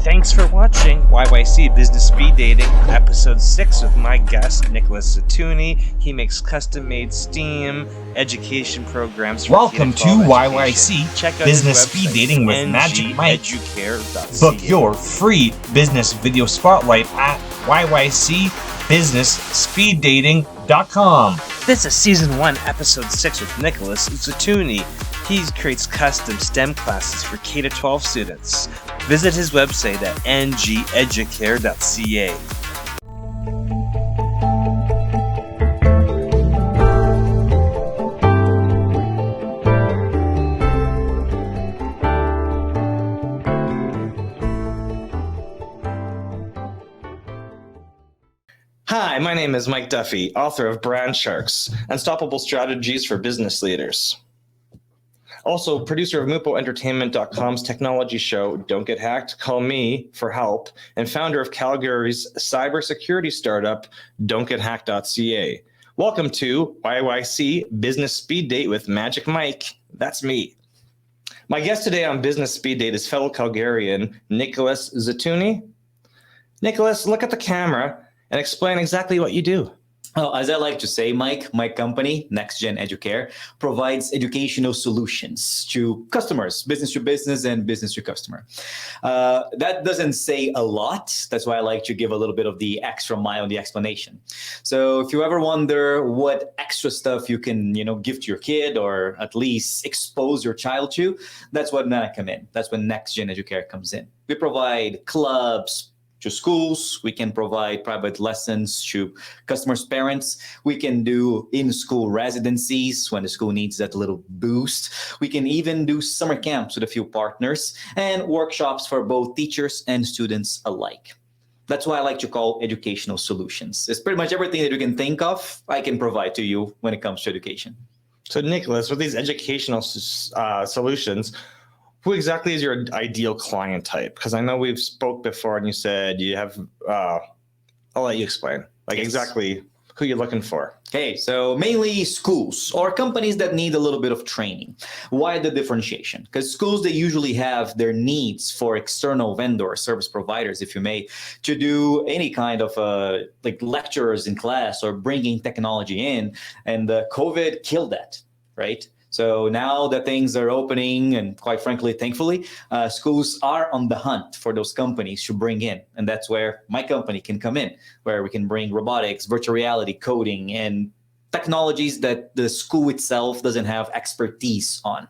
Thanks for watching YYC Business Speed Dating, Episode 6 with my guest, Nikolas Zeutoni. He makes custom-made STEAM education programs for Welcome to K-12 YYC education. Check out Business his website, Speed Dating with Magic Mike. ngeducare.ca. Book your free business video spotlight at YYCbusinessspeeddating.com. This is Season 1, Episode 6 with Nikolas Zeutoni. He creates custom STEM classes for K-12 students. Visit his website at ngeducare.ca. Hi, my name is Mike Duffy, author of Brand Sharks, Unstoppable Strategies for Business Leaders. Also, producer of MupoEntertainment.com's technology show, Don't Get Hacked, Call Me for Help, and founder of Calgary's cybersecurity startup, don'tgethacked.ca. Welcome to YYC Business Speed Date with Magic Mike. That's me. My guest today on Business Speed Date is fellow Calgarian, Nikolas Zeutoni. Nikolas, look at the camera and explain exactly what you do. Well, as I like to say, Mike, my company, NextGen Educare, provides educational solutions to customers, business to business and business to customer. That doesn't say a lot. That's why I like to give a little bit of the extra mile in the explanation. So if you ever wonder what extra stuff you can, give to your kid or at least expose your child to, that's when I come in. That's when NextGen Educare comes in. We provide clubs to schools. We can provide private lessons to customers' parents. We can do in-school residencies when the school needs that little boost. We can even do summer camps with a few partners and workshops for both teachers and students alike. That's why I like to call educational solutions. It's pretty much everything that you can think of, I can provide to you when it comes to education. So Nikolas, with these educational solutions, who exactly is your ideal client type? Because I know we've spoke before and you said you have, I'll let you explain, exactly who you're looking for. Okay, so mainly schools or companies that need a little bit of training. Why the differentiation? Because schools, they usually have their needs for external vendor service providers, if you may, to do any kind of lectures in class or bringing technology in. And COVID killed that, right? So now that things are opening, and quite frankly, thankfully, schools are on the hunt for those companies to bring in. And that's where my company can come in, where we can bring robotics, virtual reality, coding, and technologies that the school itself doesn't have expertise on.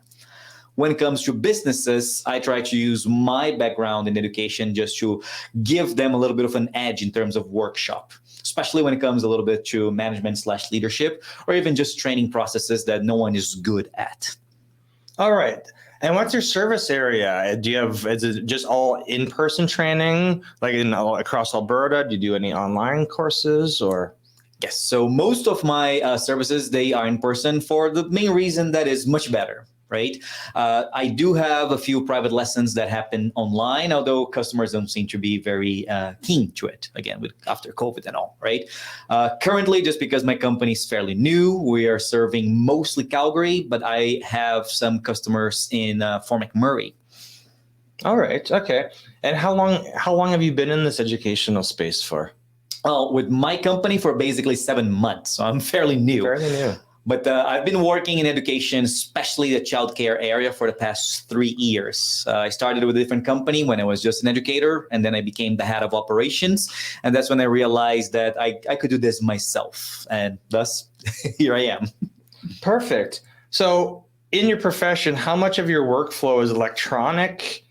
When it comes to businesses, I try to use my background in education just to give them a little bit of an edge in terms of workshop, especially when it comes a little bit to management/leadership or even just training processes that no one is good at. All right. And what's your service area? Is it just all in-person training, across Alberta? Do you do any online courses or? Yes. So most of my services, they are in person for the main reason that is much better. Right. I do have a few private lessons that happen online, although customers don't seem to be very keen to it, again, after COVID and all. Right. Currently, just because my company is fairly new, we are serving mostly Calgary, but I have some customers in Fort McMurray. All right. OK. And how long have you been in this educational space for? Well, with my company for basically 7 months. So I'm fairly new. Fairly new. But I've been working in education, especially the childcare area, for the past 3 years. I started with a different company when I was just an educator, and then I became the head of operations. And that's when I realized that I could do this myself. And thus, here I am. Perfect. So in your profession, how much of your workflow is electronic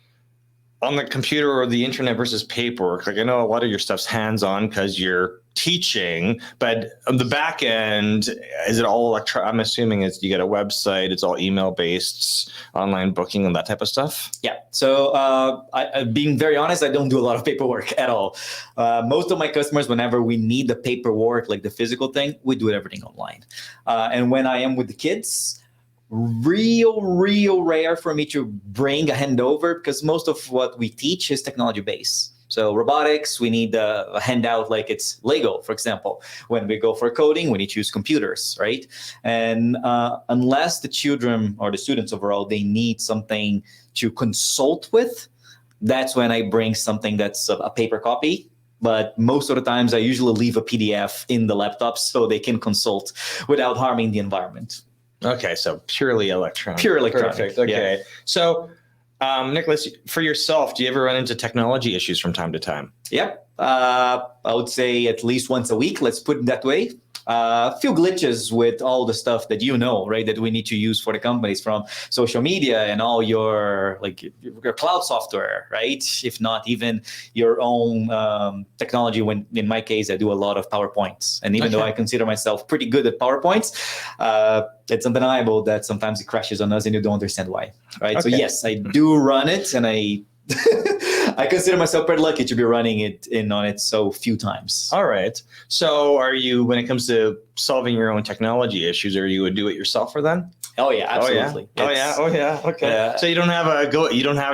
on the computer or the internet versus paperwork? I know a lot of your stuff's hands-on because you're teaching, but on the back end, is it all electronic? I'm assuming you get a website, it's all email-based, online booking and that type of stuff? Yeah. So being very honest, I don't do a lot of paperwork at all. Most of my customers, whenever we need the paperwork, like the physical thing, we do everything online. And when I am with the kids, real rare for me to bring a handover because most of what we teach is technology based. So robotics, we need a handout like it's Lego, for example. When we go for coding, we need to use computers, right? And unless the children or the students overall, they need something to consult with, that's when I bring something that's a paper copy. But most of the times I usually leave a PDF in the laptop so they can consult without harming the environment. Okay, so purely electronic. Pure electronic. Perfect. Okay. Yeah. So, Nikolas, for yourself, do you ever run into technology issues from time to time? Yep. I would say at least once a week. Let's put it that way. A few glitches with all the stuff that right, that we need to use for the companies, from social media and all your cloud software, right? If not even your own technology. When in my case, I do a lot of PowerPoints, and even though I consider myself pretty good at PowerPoints, it's undeniable that sometimes it crashes on us and you don't understand why, right? So yes, I do run it, and I I consider myself pretty lucky to be running it on it so few times. All right. So are you, when it comes to solving your own technology issues, are you a do-it-yourselfer then? Oh yeah, absolutely. Oh yeah. Okay. So you don't have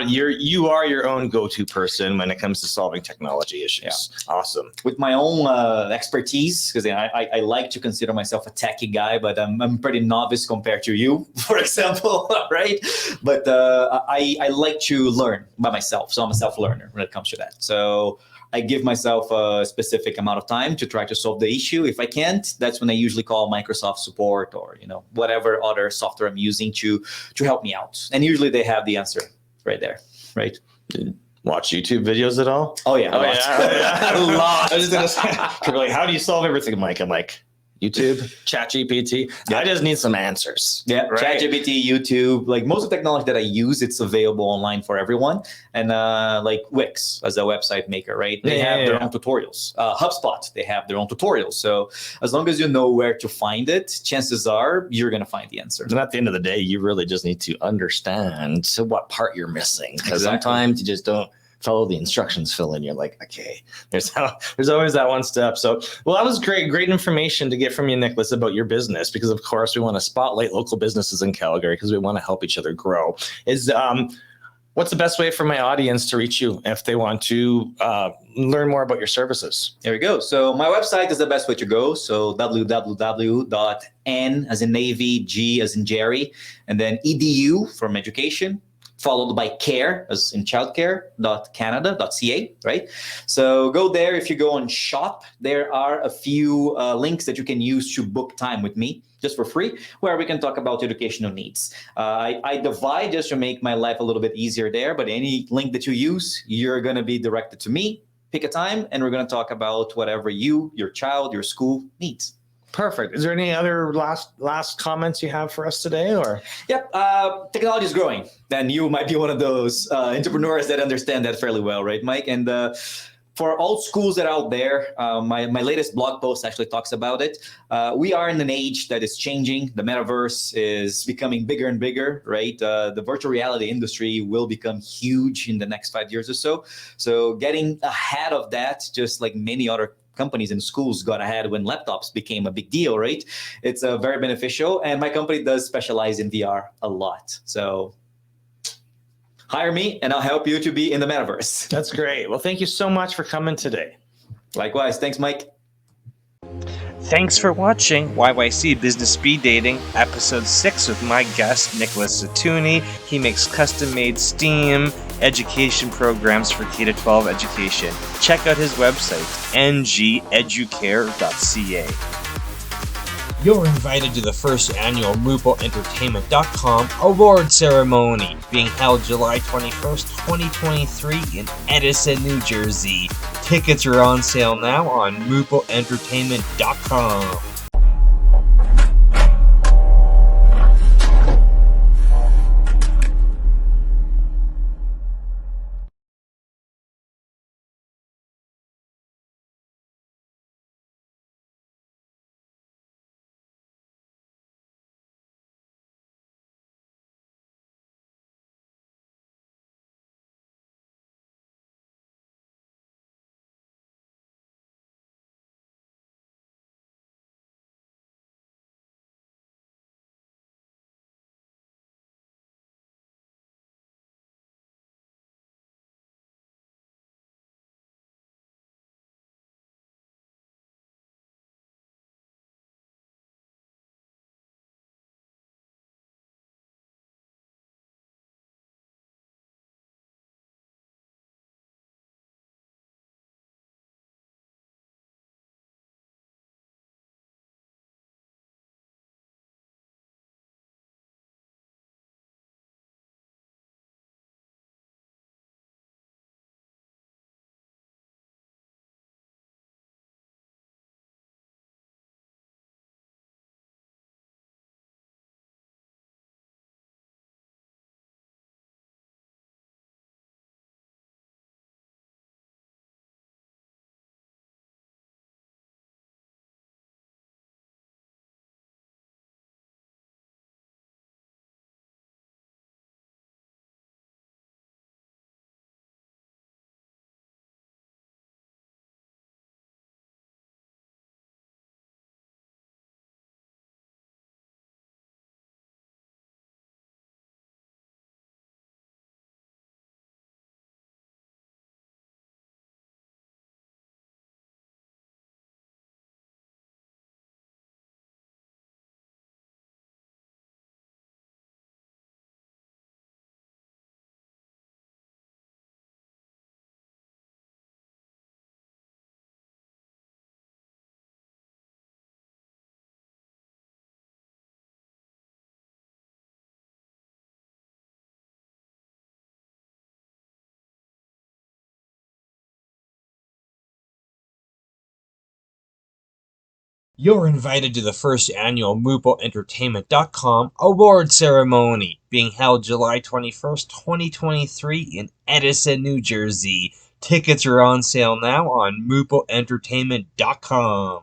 you are your own go-to person when it comes to solving technology issues. Yeah. Awesome. With my own expertise, because I like to consider myself a techie guy, but I'm pretty novice compared to you, for example, right? But I like to learn by myself, so I'm a self-learner when it comes to that. So I give myself a specific amount of time to try to solve the issue. If I can't, that's when I usually call Microsoft support, or whatever other software I'm using to help me out. And usually they have the answer right there, right? Watch YouTube videos at all? Oh yeah, a lot. I was just gonna say, like, how do you solve everything, Mike? I'm like, YouTube, ChatGPT. I just need some answers. Yeah, right? ChatGPT, YouTube, like most of the technology that I use, it's available online for everyone. And like Wix as a website maker, right? They have their own tutorials. HubSpot, they have their own tutorials. So as long as you know where to find it, chances are you're going to find the answer. And at the end of the day, you really just need to understand what part you're missing. Because sometimes you just don't follow the instructions, fill in. You're like, okay, there's always that one step. So, well, that was great information to get from you, Nikolas, about your business, because of course we want to spotlight local businesses in Calgary because we want to help each other grow. What's the best way for my audience to reach you if they want to learn more about your services? There we go. So my website is the best way to go. So www.n as in Navy, G as in Jerry, and then edu from education, followed by care as in childcare.canada.ca, right? So go there. If you go on shop, there are a few links that you can use to book time with me just for free, where we can talk about educational needs. I divide just to make my life a little bit easier there, but any link that you use, you're gonna be directed to me. Pick a time and we're gonna talk about whatever you, your child, your school needs. Perfect. Is there any other last comments you have for us today? Or yep, technology is growing. Then you might be one of those entrepreneurs that understand that fairly well, right, Mike? And for all schools that are out there, my latest blog post actually talks about it. We are in an age that is changing. The metaverse is becoming bigger and bigger, right? The virtual reality industry will become huge in the next 5 years or so. So getting ahead of that, just like many other companies and schools got ahead when laptops became a big deal, right? It's very beneficial. And my company does specialize in VR a lot. So hire me and I'll help you to be in the metaverse. That's great. Well, thank you so much for coming today. Likewise. Thanks, Mike. Thanks for watching YYC Business Speed Dating, Episode 6 with my guest, Nikolas Zeutoni. He makes custom-made STEAM education programs for K-12 education. Check out his website, ngeducare.ca. You're invited to the first annual MupoEntertainment.com award ceremony, being held July 21st, 2023 in Edison, New Jersey. Tickets are on sale now on MupoEntertainment.com. You're invited to the first annual MupoEntertainment.com award ceremony being held July 21st, 2023 in Edison, New Jersey. Tickets are on sale now on MupoEntertainment.com.